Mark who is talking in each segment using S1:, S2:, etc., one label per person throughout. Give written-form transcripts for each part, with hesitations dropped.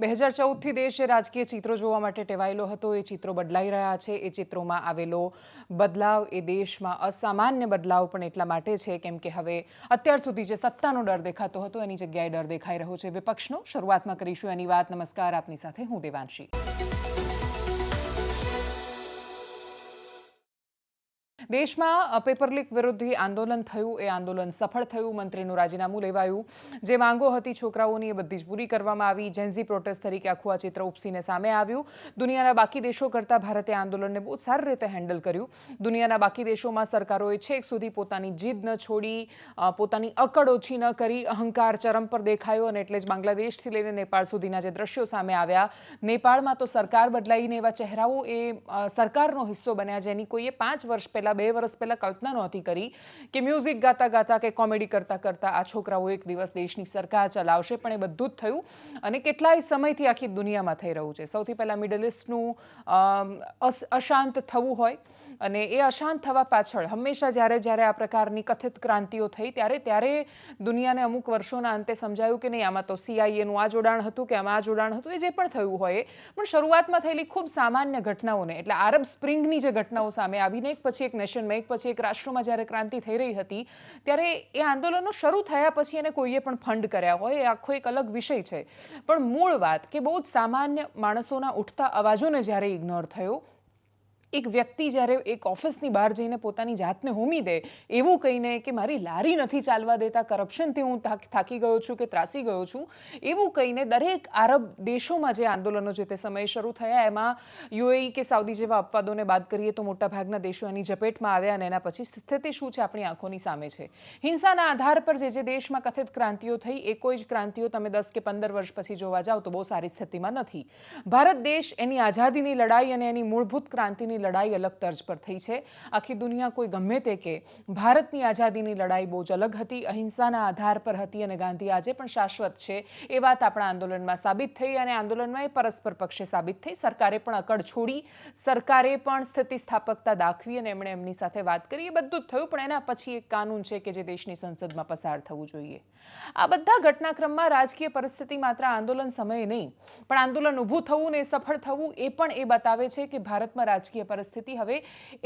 S1: 2014થી દેશ રાજકીય ચિત્રો જોવા માટે ટેવાયેલો હતો એ ચિત્રો બદલાઈ રહ્યા છે। એ ચિત્રોમાં આવેલો બદલાવ એ દેશમાં અસામાન્ય બદલાવ પણ એટલા માટે છે કેમ કે હવે અત્યાર સુધી જે સત્તાનો ડર દેખાતો હતો એની જગ્યાએ ડર દેખાઈ રહ્યો છે વિપક્ષનો। શરૂઆતમાં કરીશું એની વાત। નમસ્કાર, આપની સાથે હું દેવાંશી। દેશમાં પેપર લીક વિરુદ્ધ આંદોલન થયું, એ આંદોલન સફળ થયું। મંત્રીનું રાજીનામું લેવાયું। જે માંગો હતી છોકરાઓની એ બધી જ પૂરી કરવામાં આવી। જેન્ઝી પ્રોટેસ્ટ તરીકે આખું આ ચિત્ર ઉપસીને સામે આવ્યું। દુનિયાના બાકી દેશો કરતાં ભારતે આંદોલનને બહુ સારી રીતે હેન્ડલ કર્યું। દુનિયાના બાકી દેશોમાં સરકારોએ છેક સુધી પોતાની જીદ ન છોડી, પોતાની અકડ ઓછી ન કરી, અહંકાર ચરમ પર દેખાયો અને એટલે જ બાંગ્લાદેશથી લઈને નેપાળ સુધીના જે દ્રશ્યો સામે આવ્યા, નેપાળમાં તો સરકાર બદલાઈને એવા ચહેરાઓ એ સરકારનો હિસ્સો બન્યા જેની કોઈએ 5 વર્ષ પહેલા 2 વર્ષ પહેલા કલ્પના નહોતી કરી કે મ્યુઝિક ગાતા ગાતા કે કોમેડી કરતા કરતા આ છોકરાઓ એક દિવસ દેશની સરકાર ચલાવશે। પણ એ બધું જ થયું અને કેટલાય સમયથી આખી દુનિયામાં થઈ રહ્યું છે। સૌથી પહેલા મિડલ ઇસ્ટનું અશાંત થવું હોય અને એ અશાંત થવા પાછળ હંમેશા જ્યારે આ પ્રકારની કથિત ક્રાંતિઓ થઈ ત્યારે દુનિયાને અમુક વર્ષોના અંતે સમજાયું કે નહીં, આમાં તો CIAનું આ જોડાણ હતું કે આમાં આ જોડાણ હતું। એ જે પણ થયું હોય પણ શરૂઆતમાં થયેલી ખૂબ સામાન્ય ઘટનાઓને, એટલે આરબ સ્પ્રિંગની જે ઘટનાઓ સામે આવીને એક પછી એક નેશનમાં, એક પછી એક રાષ્ટ્રમાં જ્યારે ક્રાંતિ થઈ રહી હતી ત્યારે એ આંદોલનો શરૂ થયા પછી એને કોઈએ પણ ફંડ કર્યા હોય એ આખો એક અલગ વિષય છે। પણ મૂળ વાત કે બહુ જ સામાન્ય માણસોના ઉઠતા અવાજોને જ્યારે ઇગ્નોર થયો, એક વ્યક્તિ જ્યારે એક ઓફિસની બહાર જઈને પોતાની જાતને હોમી દે એવું કહીને કે મારી લારી નથી ચાલવા દેતા, કરપ્શનથી હું થાકી ગયો છું કે ત્રાસી ગયો છું એવું કહીને દરેક આરબ દેશોમાં જે આંદોલનો જે તે સમયે શરૂ થયા એમાં UAE કે સાઉદી જેવા અપવાદોને બાદ કરીએ તો મોટાભાગના દેશો એની ઝપેટમાં આવ્યા અને એના પછી સ્થિતિ શું છે આપણી આંખોની સામે છે। હિંસાના આધાર પર જે દેશમાં કથિત ક્રાંતિઓ થઈ એ કોઈ જ ક્રાંતિઓ તમે 10 કે 15 વર્ષ પછી જોવા જાઓ તો બહુ સારી સ્થિતિમાં નથી। ભારત દેશ એની આઝાદીની લડાઈ અને એની મૂળભૂત ક્રાંતિની લડાઈ અલગ તર્જ પર થઈ છે। આખી દુનિયા કોઈ ગમે તે કે ભારતની આઝાદીની લડાઈ બહુ જ અલગ હતી, અહિંસાના આધાર પર હતી અને ગાંધી આજે પણ શાશ્વત છે એ વાત આપણા આંદોલનમાં સાબિત થઈ અને આંદોલનમાં એ પરસ્પર પક્ષે સાબિત થઈ। સરકારે પણ અકડ છોડી, સરકારે પણ સ્થિતિસ્થાપકતા દાખવી અને એમણે એમની સાથે વાત કરી, એ બધું જ થયું। પણ એના પછી એક કાનૂન છે કે જે દેશની સંસદમાં પસાર થવું જોઈએ। આ બધા ઘટનાક્રમમાં રાજકીય પરિસ્થિતિ માત્ર આંદોલન સમયે નહીં પણ આંદોલન ઊભું થવું ને સફળ થવું એ પણ એ બતાવે છે કે ભારતમાં રાજકીય પરિસ્થિતિ હવે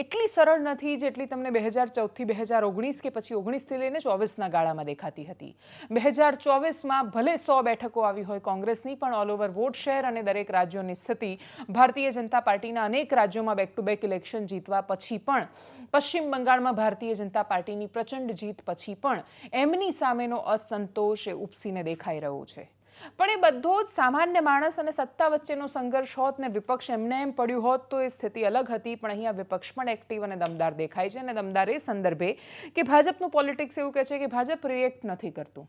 S1: એટલી સરળ નથી જેટલી તમને 2014થી 2019 કે પછી 19થી લઈને 24ના ગાળામાં દેખાતી હતી। 2024માં ભલે 100 બેઠકો આવી હોય કોંગ્રેસની, પણ ઓલ ઓવર વોટ શેર અને દરેક રાજ્યોની સ્થિતિ ભારતીય જનતા પાર્ટીના અનેક રાજ્યોમાં બેક ટુ બેક ઇલેક્શન જીતવા પછી પણ, પશ્ચિમ બંગાળમાં ભારતીય જનતા પાર્ટીની પ્રચંડ જીત પછી પણ એમની સામેનો અસંતોષ એ ઉપસીને દેખાઈ રહ્યો છે। પણ એ બધો જ સામાન્ય માણસ અને સત્તા વચ્ચેનો સંઘર્ષ હોત ને વિપક્ષ એમને એમ પડ્યું હોત તો એ સ્થિતિ અલગ હતી। પણ અહીંયા વિપક્ષ પણ એક્ટિવ અને દમદાર દેખાય છે અને દમદાર એ સંદર્ભે કે ભાજપનું પોલિટિક્સ એવું કહે છે કે ભાજપ રિએક્ટ નથી કરતું,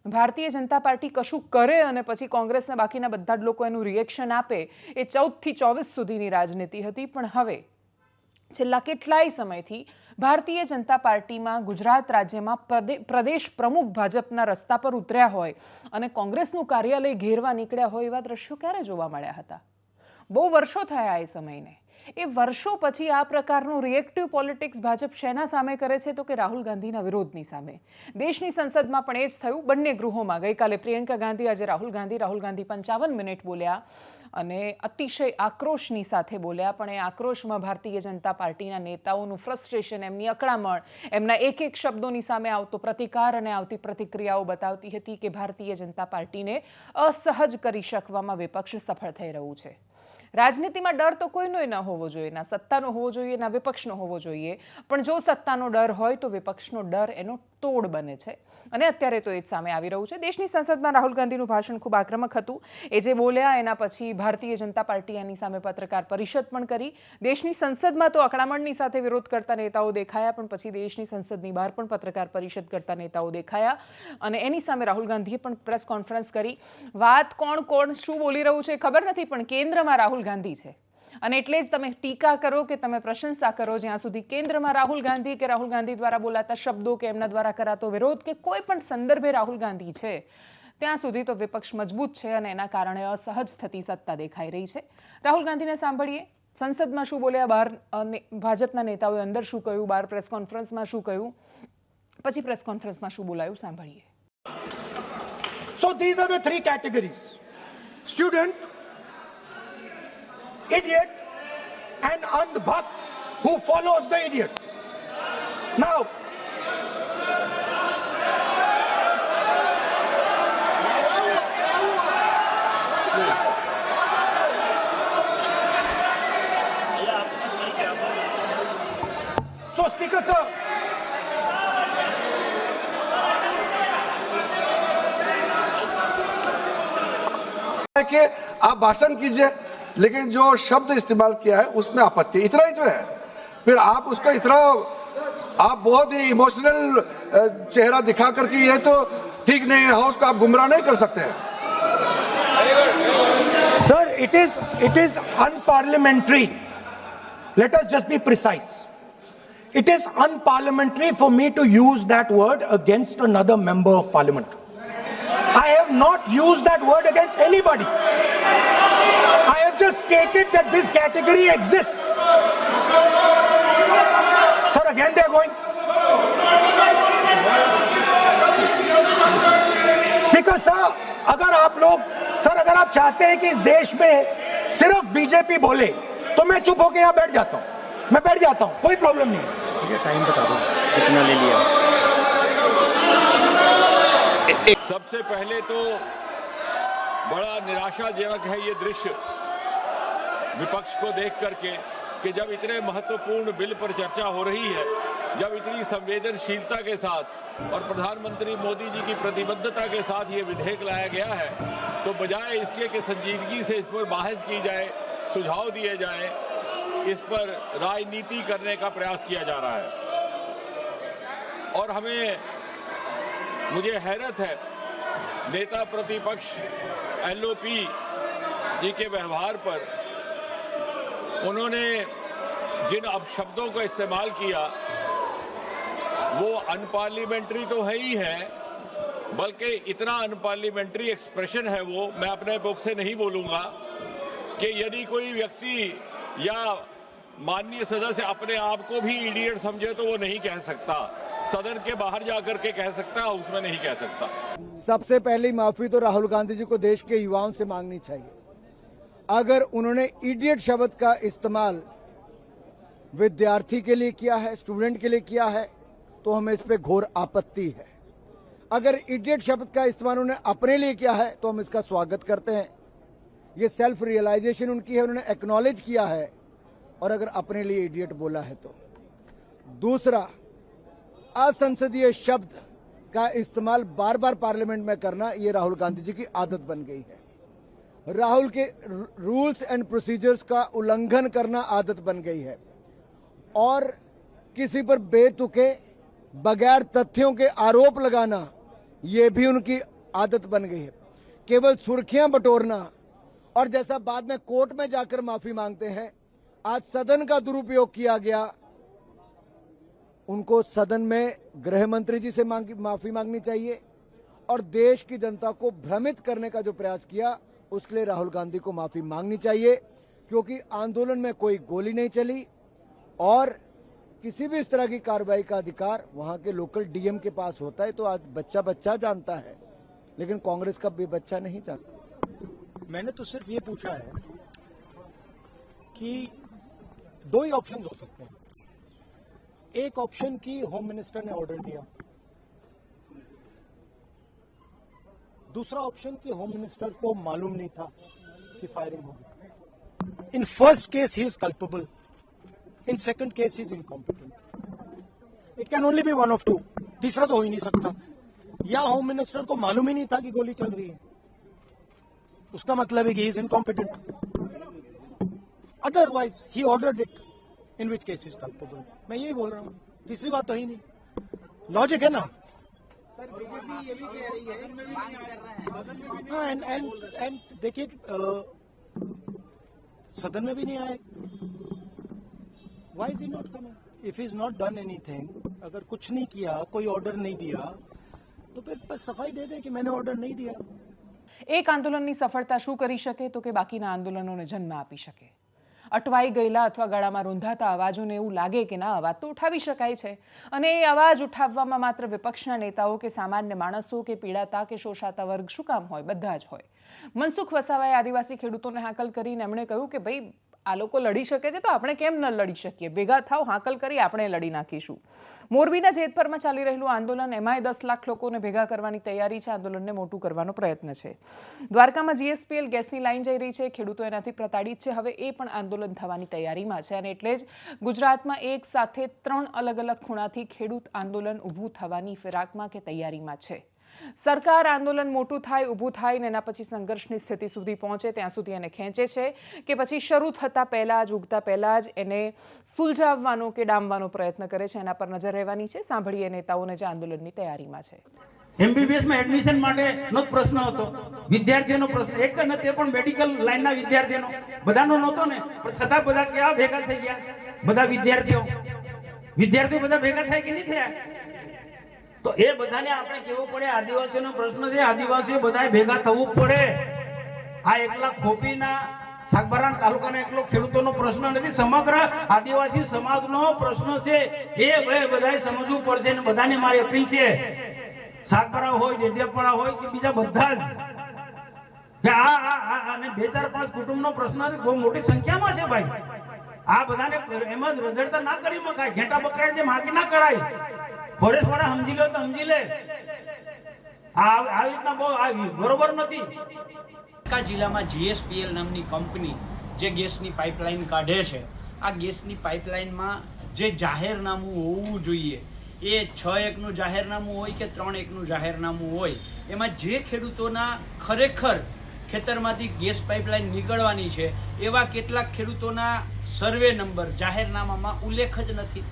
S1: ભારતીય જનતા પાર્ટી કશું કરે અને પછી કોંગ્રેસના બાકીના બધા જ લોકો એનું રિએક્શન આપે, એ 14થી 24 સુધીની રાજનીતિ હતી। પણ હવે છેલ્લા કેટલાય સમયથી ભારતીય જનતા પાર્ટીમાં ગુજરાત રાજ્યમાં પ્રદેશ પ્રમુખ ભાજપના રસ્તા પર ઉતર્યા હોય અને કોંગ્રેસનું કાર્યાલય ઘેરવા નીકળ્યા હોય એવા દ્રશ્યો ક્યારે જોવા મળ્યા હતા? બહુ વર્ષો થયા એ સમયને। એ વર્ષો પછી આ પ્રકારનું રિએક્ટિવ પોલિટિક્સ ભાજપ શેના સામે કરે છે તો કે રાહુલ ગાંધીના વિરોધની સામે। દેશની સંસદમાં પણ એ જ થયું, બંને ગૃહોમાં। ગઈકાલે પ્રિયંકા ગાંધી, આજે રાહુલ ગાંધી 55 મિનિટ બોલ્યા અને અતિશય આક્રોશની સાથે બોલ્યા। પણ એ આક્રોશમાં ભારતીય જનતા પાર્ટીના નેતાઓનું ફ્રસ્ટ્રેશન, એમની અકળામણ, એમના એક શબ્દોની સામે આવતો પ્રતિકાર અને આવતી પ્રતિક્રિયાઓ બતાવતી હતી કે ભારતીય જનતા પાર્ટીને અસહજ કરી શકવામાં વિપક્ષ સફળ થઈ રહ્યું છે। રાજનીતિમાં ડર તો કોઈનો ન હોવો જોઈએ, ના સત્તાનો હોવો જોઈએ ના વિપક્ષનો હોવો જોઈએ, પણ જો સત્તાનો ડર હોય તો વિપક્ષનો ડર એનો તોડ બને છે અને અત્યારે તો એ જ સામે આવી રહ્યું છે। દેશની સંસદમાં રાહુલ ગાંધીનું ભાષણ ખૂબ આક્રમક હતું। એ જે બોલ્યા એના પછી ભારતીય જનતા પાર્ટી એની સામે પત્રકાર પરિષદ પણ કરી। દેશની સંસદમાં તો અકળામણની સાથે વિરોધ કરતા નેતાઓ દેખાયા, પણ પછી દેશની સંસદની બહાર પણ પત્રકાર પરિષદ કરતા નેતાઓ દેખાયા અને એની સામે રાહુલ ગાંધીએ પણ પ્રેસ કોન્ફરન્સ કરી। વાત કોણ શું બોલી રહ્યું છે ખબર નથી, પણ કેન્દ્રમાં રાહુલ ગાંધી છે અને એટલે જ તમે ટીકા કરો કે તમે પ્રશંસા કરો, જ્યાં સુધી કેન્દ્રમાં રાહુલ ગાંધી કે રાહુલ ગાંધી દ્વારા બોલાતા શબ્દો કે એમના દ્વારા કરાતો વિરોધ કે કોઈ પણ સંદર્ભે રાહુલ ગાંધી છે ત્યાં સુધી તો વિપક્ષ મજબૂત છે અને એના કારણે અસહજ થતી સત્તા દેખાઈ રહી છે। રાહુલ ગાંધીને સાંભળીએ, સંસદમાં શું બોલ્યા, બહાર ભાજપના નેતાઓએ અંદર શું કહ્યું, બહાર પ્રેસ કોન્ફરન્સમાં શું કહ્યું, પછી પ્રેસ કોન્ફરન્સમાં શું બોલાયું સાંભળીએ।
S2: So these are the three categories. student, idiot, and andhbhakt who follows the idiot. Now, so Speaker sir,
S3: कि आप भाषण कीजिए, लेकिन जो शब्द इस्तेमाल किया है उसमें आपत्ति, इतना ही तो है। फिर आप उसको इतना, आप बहुत ही इमोशनल चेहरा दिखा करके ये तो ठीक नहीं है, हाउस को आप गुमराह नहीं कर सकते हैं।
S2: sir, it is unparliamentary. Let us just be precise. It is unparliamentary for me to use that word against another member of parliament. I have not used that word against anybody. I have just stated that this category exists. Sir, again they are going. Speaker sir, अगर आप लोग, sir अगर आप चाहते हैं कि इस देश में सिर्फ बीजेपी बोले तो मैं चुप होकर यहाँ बैठ जाता हूँ, मैं बैठ जाता हूँ, कोई प्रॉब्लम नहीं है।
S4: ठीक है, टाइम बता दो कितना ले लिया।
S5: सबसे पहले तो बड़ा निराशाजनक है ये दृश्य विपक्ष को देख करके कि जब इतने महत्वपूर्ण बिल पर चर्चा हो रही है, जब इतनी संवेदनशीलता के साथ और प्रधानमंत्री मोदी जी की प्रतिबद्धता के साथ ये विधेयक लाया गया है, तो बजाय इसके कि संजीदगी से इस पर बहस की जाए, सुझाव दिए जाए, इस पर राजनीति करने का प्रयास किया जा रहा है। और मुझे हैरत है नेता प्रतिपक्ष एलओपी जी के व्यवहार पर। उन्होंने जिन अपशब्दों का इस्तेमाल किया वो अनपार्लियामेंट्री तो है ही है, बल्कि इतना अनपार्लियामेंट्री एक्सप्रेशन है वो, मैं अपने बुक से नहीं बोलूंगा कि यदि कोई व्यक्ति या माननीय सदस्य अपने आप को भी इडियट समझे तो वो नहीं कह सकता, सदन के बाहर जाकर के कह सकता, उसमें नहीं कह सकता।
S6: सबसे पहली माफी तो राहुल गांधी जी को देश के युवाओं से मांगनी चाहिए। अगर उन्होंने इडियट शब्द का इस्तेमाल विद्यार्थी के लिए किया है, स्टूडेंट के लिए किया है, तो हमें इस पे घोर आपत्ति है। अगर इडियट शब्द का इस्तेमाल उन्होंने अपने लिए किया है तो हम इसका स्वागत करते हैं। ये सेल्फ रियलाइजेशन उनकी है, उन्होंने एक्नॉलेज किया है। और अगर अपने लिए इडियट बोला है तो दूसरा, असंसदीय शब्द का इस्तेमाल बार बार पार्लियामेंट में करना, ये राहुल गांधी जी की आदत बन गई है। राहुल के रूल्स एंड प्रोसीजर्स का उल्लंघन करना आदत बन गई है और किसी पर बेतुके बगैर तथ्यों के आरोप लगाना, ये भी उनकी आदत बन गई है। केवल सुर्खियां बटोरना और जैसा बाद में कोर्ट में जाकर माफी मांगते हैं, आज सदन का दुरुपयोग किया गया। उनको सदन में गृह मंत्री जी से माफी मांगनी चाहिए और देश की जनता को भ्रमित करने का जो प्रयास किया उसके लिए राहुल गांधी को माफी मांगनी चाहिए, क्योंकि आंदोलन में कोई गोली नहीं चली और किसी भी इस तरह की कार्रवाई का अधिकार वहां के लोकल डीएम के पास होता है। तो आज बच्चा जानता है, लेकिन कांग्रेस का भी बच्चा नहीं जानता।
S4: मैंने तो सिर्फ ये पूछा है कि दो ही ऑप्शन हो सकते हैं। एक ऑप्शन की होम मिनिस्टर ने ऑर्डर दिया, दूसरा ऑप्शन की होम मिनिस्टर को मालूम नहीं था कि फायरिंग होगी। In first case he is culpable, in second case he is incompetent. It can only be one of two, तीसरा तो हो ही नहीं सकता। या होम मिनिस्टर को मालूम ही नहीं था कि गोली चल रही है, उसका मतलब है कि ही is incompetent. Otherwise he ordered it, in which case is culpable. मैं यही बोल रहा हूं, तीसरी बात तो ही नहीं। लॉजिक है ना। हाँ, एंड देखिए सदन में भी नहीं आए। Why is he not coming? If he's not done anything, अगर कुछ नहीं किया, कोई ऑर्डर नहीं दिया, तो फिर बस सफाई दे दे कि मैंने ऑर्डर नहीं दिया।
S1: એક આંદોલનની સફળતા શું કરી શકે તો કે બાકીના આંદોલનોને જન્મ આપી શકે। અટવાઈ ગયેલા અથવા ગળામાં રૂંધાતા અવાજોને એવું લાગે કે ના, અવાજ તો ઉઠાવી શકાય છે, અને એ અવાજ ઉઠાવવામાં માત્ર વિપક્ષના નેતાઓ કે સામાન્ય માણસો કે પીડાતા કે શોષાતા વર્ગ શું કામ હોય? બધા જ હોય. મનસુખ વસાવાએ આદિવાસી ખેડૂતોને હાકલ કરીને એમણે કહ્યું કે ભાઈ, આ લોકો લડી શકે છે તો આપણે કેમ ન લડી શકીએ? ભેગા થાવ, હાકલ કરી, આપણે લડી નાખીશું. મોરબીના જેતપરમાં ચાલી રહેલું આંદોલન, એમાંય 10 લાખ લોકોને ભેગા કરવાની તૈયારી છે. આંદોલનને મોટું કરવાનો પ્રયત્ન છે. દ્વારકામાં GSPL ગેસની લાઈન જઈ રહી છે. ખેડૂતો એનાથી પ્રતાડિત છે. હવે એ પણ આંદોલન થવાની તૈયારીમાં છે, અને એટલે જ ગુજરાતમાં એક સાથે 3 અલગ અલગ ખૂણાથી ખેડૂત આંદોલન ઊભું થવાની ફિરાકમાં કે તૈયારીમાં છે. સરકાર આંદોલન મોટું થાય, ઊભું થાય ને એના પછી સંઘર્ષની સ્થિતિ સુધી પહોંચે ત્યાં સુધી એને ખેંચે છે કે પછી શરૂ થતાં પહેલાં જ, ઉગતા પહેલાં જ એને સુલઝાવવાનો કે ડામવાનો પ્રયત્ન કરે છે? એના પર નજર રહેવાની છે. સાંભળીએ નેતાઓને જે આંદોલનની તૈયારીમાં છે.
S7: MBBS માં એડમિશન માટેનો જ પ્રશ્ન હતો, વિદ્યાર્થીઓનો પ્રશ્ન એક જ નથી, પણ મેડિકલ લાઈનના વિદ્યાર્થીઓનો બધાનો નહોતો ને, પણ છતાં બધા કેવા ભેગા થઈ ગયા? બધા વિદ્યાર્થીઓ બધા ભેગા થાય કે નહીં થયા? તો એ બધાને આપણે કેવું પડે, આદિવાસીઓનો પ્રશ્ન છે, આદિવાસીઓ બધાએ ભેગા થવું પડે. આ એકલા ખોપીના સાગબારા તાલુકાના એકલો ખેડૂતોનો પ્રશ્ન નથી, સમગ્ર આદિવાસી સમાજનો પ્રશ્ન છે. એ બધાએ સમજવું પડશે, અને બધાને મારી અપીલ છે, સાગબારા હોય, ડેડિયાપાડા હોય કે બીજા બધા જ, કે અને 2-4-5 કુટુંબનો પ્રશ્ન બહુ મોટી સંખ્યામાં છે ભાઈ. આ બધાને એમ જ રજડતા ના કરી મકાય, ઘેટા બકરાય જેમ હાકી ના કરાય. ફોરેસ્ટ વાળા સમજી લો તો સમજી લે, આવી રીતના બહુ બરોબર નથી.
S8: દ્વારકા જિલ્લામાં GSPL નામની કંપની જે ગેસની પાઇપલાઇન કાઢે છે, આ ગેસની પાઇપલાઇનમાં જે જાહેરનામું હોવું જોઈએ, એ 6-1નું જાહેરનામું હોય કે 3-1નું જાહેરનામું હોય, એમાં જે ખેડૂતોના ખરેખર ખેતરમાંથી ગેસ પાઇપલાઇન નીકળવાની છે એવા કેટલાક ખેડૂતોના સર્વે નંબર જાહેરનામામાં ઉલ્લેખ જ નથી.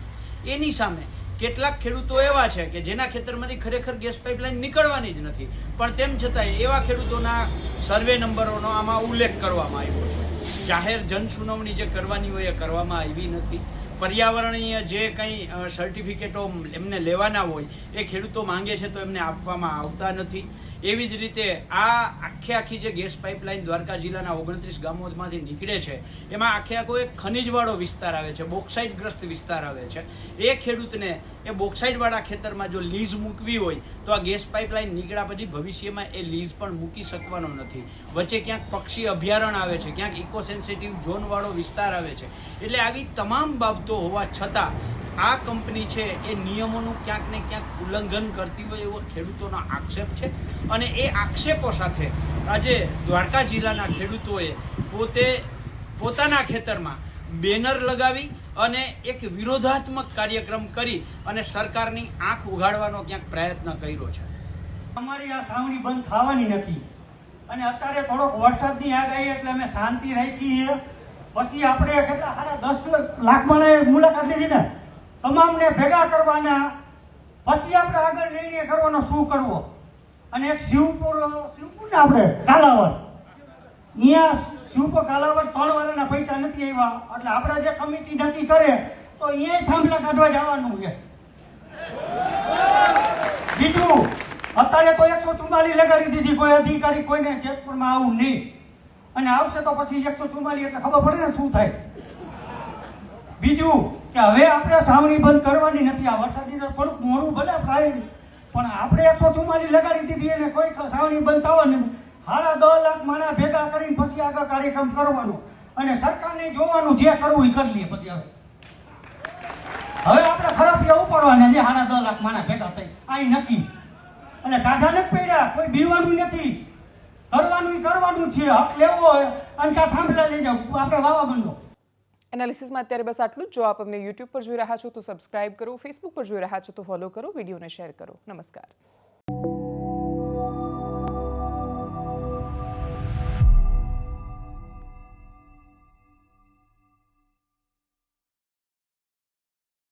S8: એની સામે કેટલાક ખેડૂતો એવા છે કે જેના ખેતરમાંથી ખરેખર ગેસ પાઇપલાઇન નીકળવાની જ નથી, પણ તેમ છતાંય એવા ખેડૂતોના સર્વે નંબરોનો આમાં ઉલ્લેખ કરવામાં આવ્યો છે. જાહેર જન સુનાવણી જે કરવાની હોય એ કરવામાં આવી નથી. પર્યાવરણીય જે કંઈ સર્ટિફિકેટો એમને લેવાના હોય એ ખેડૂતો માંગે છે તો એમને આપવામાં આવતા નથી. એવી જ રીતે આ આખી જે ગેસ પાઇપલાઇન દ્વારકા જિલ્લાના 29 ગામોમાંથી નીકળે છે, એમાં આખો એક ખનીજવાળો વિસ્તાર આવે છે, બોક્સાઇટ ગ્રસ્ત વિસ્તાર આવે છે. એ ખેડૂતને એ બોક્સાઇટવાળા ખેતરમાં જો લીઝ મૂકવી હોય તો આ ગેસ પાઇપલાઇન નીકળ્યા પછી ભવિષ્યમાં એ લીઝ પણ મૂકી શકવાનો નથી. વચ્ચે ક્યાંક પક્ષી અભયારણ્ય આવે છે, ક્યાંક ઇકો સેન્સિટિવ ઝોનવાળો વિસ્તાર આવે છે. એટલે આવી તમામ બાબતો હોવા છતાં આ કંપની છે એ નિયમોનું ક્યાંક ને ક્યાંક ઉલ્લંઘન કરતી હોય એવો ખેડૂતોનો આક્ષેપ છે. અને એ આક્ષેપો સાથે આજે દ્વારકા જિલ્લાના ખેડૂતોએ પોતાના ખેતરમાં બેનર લગાવી અને એક વિરોધાત્મક કાર્યક્રમ કરી અને સરકારની આંખ ઉઘાડવાનો ક્યાંક પ્રયત્ન કર્યો છે.
S9: અમારી આ સાવણી બંધ થવાની નથી, અને અત્યારે થોડોક વરસાદની આગાહી એટલે અમે શાંતિ રાખી. પછી આપણે કેટલા સારા 10 લાખ માણસે મુલાકાત લીધી ને, તમામને ભેગા કરવાના, પછી આપણે આગળ નિર્ણય કરવાનો શું કરવો. અને એક શિવપુર ને આપણે કાલાવડ, અહીંયા શિવપુર કાલાવડ 3 વારના પૈસા નથી આવ્યા, એટલે આપણે જે કમિટી નક્કી કરે તો અહીંયા થાંભલા કાઢવા જવાનું છે. બીજું, અત્યારે તો 144 લગાડી દીધી, કોઈ અધિકારી કોઈને જેતપુરમાં આવું નહીં, અને આવશે તો પછી 144 એટલે ખબર પડે ને શું થાય. બીજું કે હવે આપણે સાવણી બંધ કરવાની નથી. આ વરસાદી થોડુંક મોડું ભલે થાય, પણ આપણે 144 લગાડી દીધી અને કોઈ સાવણી બંધ થવાની નથી. 10.5 લાખ માણસ ભેગા કરીને પછી આગળ કાર્યક્રમ કરવાનો, અને સરકારને જોવાનું જે કરવું એ કરી લઈએ. પછી હવે આપણે ખરાબ એવું પડવાને જે 10.5 લાખ માણસ ભેગા થઈ અહીં નક્કી, અને કાઢા નથી પડ્યા, કોઈ બીવાનું નથી, કરવાનું છે. હક લેવો હોય અને થાંભલા લઈ જાવ, આપણે વાવા બંધો.
S1: એનાલિસિસમાં અત્યારે બસ આટલું જ. જો આપ અમને YouTube પર જોઈ રહ્યા છો તો સબસ્ક્રાઇબ કરો, Facebook પર જોઈ રહ્યા છો તો ફોલો કરો, વિડીયોને શેર કરો. નમસ્કાર.